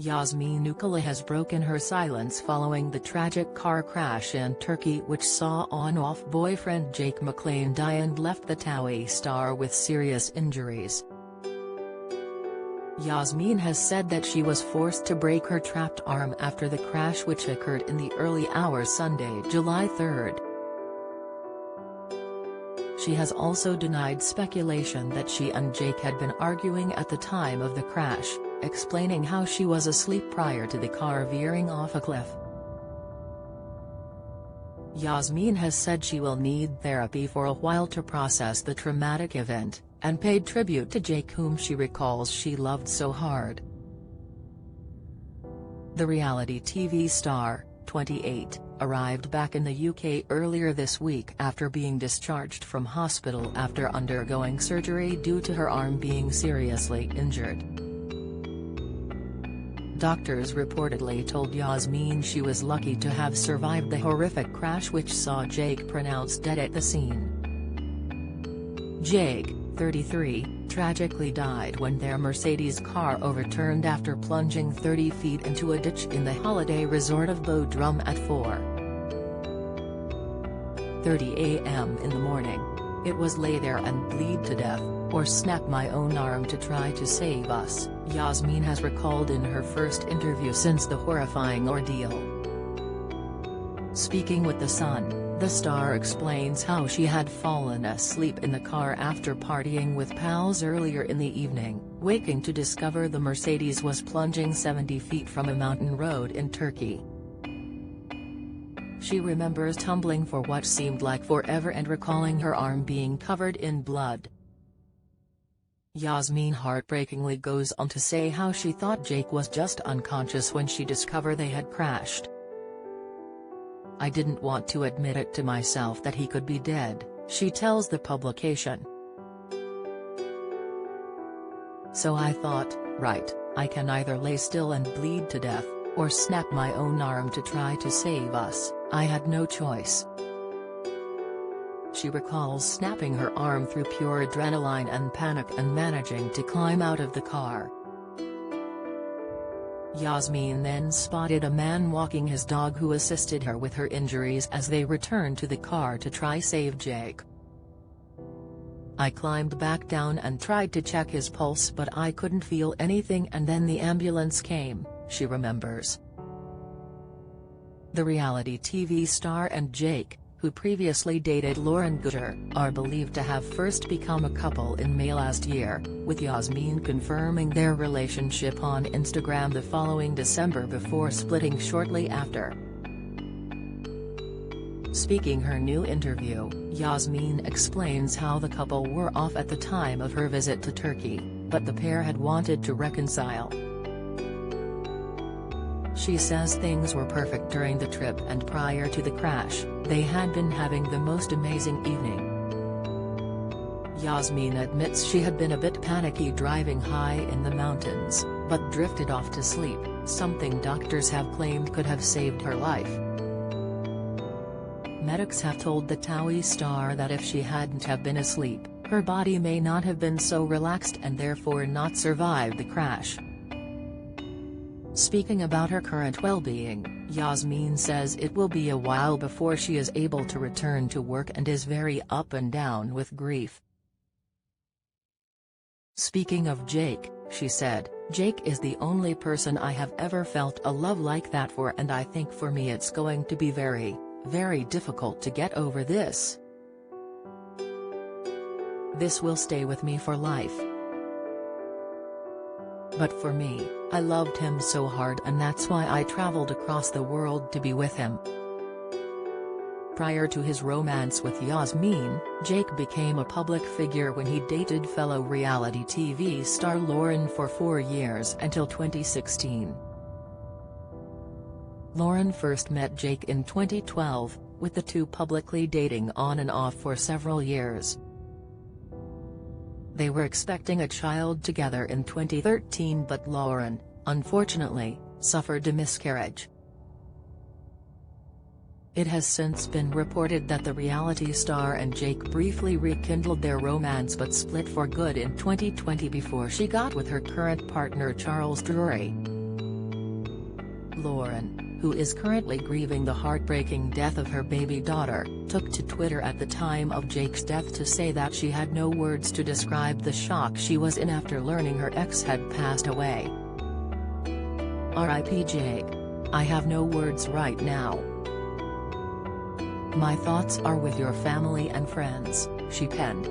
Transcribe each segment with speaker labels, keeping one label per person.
Speaker 1: Yazmin Oukhellou has broken her silence following the tragic car crash in Turkey which saw on-off boyfriend Jake McLean die and left the Towie star with serious injuries. Yazmin has said that she was forced to break her trapped arm after the crash which occurred in the early hours Sunday, July 3. She has also denied speculation that she and Jake had been arguing at the time of the crash, explaining how she was asleep prior to the car veering off a cliff. Yazmin has said she will need therapy for a while to process the traumatic event, and paid tribute to Jake, whom she recalls she loved so hard. The reality TV star, 28, arrived back in the UK earlier this week after being discharged from hospital after undergoing surgery due to her arm being seriously injured. Doctors reportedly told Yazmin she was lucky to have survived the horrific crash which saw Jake pronounced dead at the scene. Jake, 33, tragically died when their Mercedes car overturned after plunging 30 feet into a ditch in the holiday resort of Bodrum at 4:30 a.m. in the morning. It was lay there and bleed to death, or snap my own arm to try to save us, Yazmin has recalled in her first interview since the horrifying ordeal. Speaking with The Sun, the star explains how she had fallen asleep in the car after partying with pals earlier in the evening, waking to discover the Mercedes was plunging 70 feet from a mountain road in Turkey. She remembers tumbling for what seemed like forever and recalling her arm being covered in blood. Yazmin heartbreakingly goes on to say how she thought Jake was just unconscious when she discovered they had crashed. "I didn't want to admit it to myself that he could be dead," she tells the publication. "So I thought, right, I can either lay still and bleed to death, or snap my own arm to try to save us. I had no choice." She recalls snapping her arm through pure adrenaline and panic and managing to climb out of the car. Yazmin then spotted a man walking his dog who assisted her with her injuries as they returned to the car to try save Jake. "I climbed back down and tried to check his pulse but I couldn't feel anything and then the ambulance came," she remembers. The reality TV star and Jake, who previously dated Lauren Gutter, are believed to have first become a couple in May last year, with Yazmin confirming their relationship on Instagram the following December before splitting shortly after. Speaking her new interview, Yazmin explains how the couple were off at the time of her visit to Turkey, but the pair had wanted to reconcile. She says things were perfect during the trip and prior to the crash, they had been having the most amazing evening. Yazmin admits she had been a bit panicky driving high in the mountains, but drifted off to sleep, something doctors have claimed could have saved her life. Medics have told the Towie star that if she hadn't have been asleep, her body may not have been so relaxed and therefore not survive the crash. Speaking about her current well-being, Yazmin says it will be a while before she is able to return to work and is very up and down with grief. Speaking of Jake, she said, "Jake is the only person I have ever felt a love like that for and I think for me it's going to be very, very difficult to get over this. This will stay with me for life. But for me, I loved him so hard and that's why I traveled across the world to be with him." Prior to his romance with Yazmin, Jake became a public figure when he dated fellow reality TV star Lauren for 4 years until 2016. Lauren first met Jake in 2012, with the two publicly dating on and off for several years. They were expecting a child together in 2013 but Lauren, unfortunately, suffered a miscarriage. It has since been reported that the reality star and Jake briefly rekindled their romance but split for good in 2020 before she got with her current partner Charles Towie. Lauren, who is currently grieving the heartbreaking death of her baby daughter, took to Twitter at the time of Jake's death to say that she had no words to describe the shock she was in after learning her ex had passed away. R.I.P. Jake. I have no words right now. My thoughts are with your family and friends, she penned.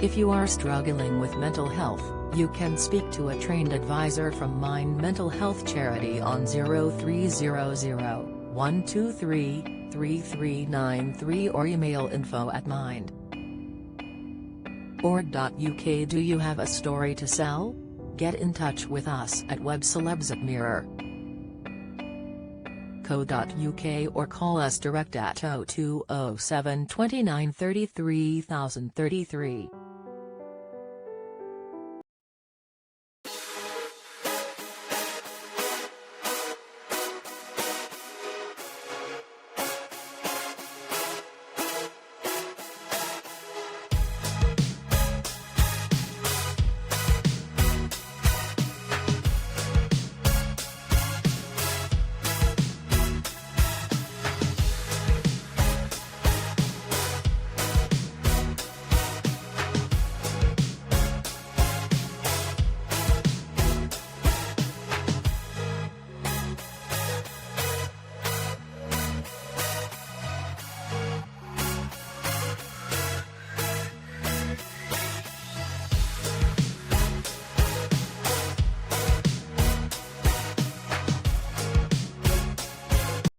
Speaker 1: If you are struggling with mental health, you can speak to a trained advisor from Mind Mental Health Charity on 0300 123 3393 or email info@mind.org.uk. Do you have a story to sell? Get in touch with us at webcelebs@mirror.co.uk or call us direct at 0207 29 33 033.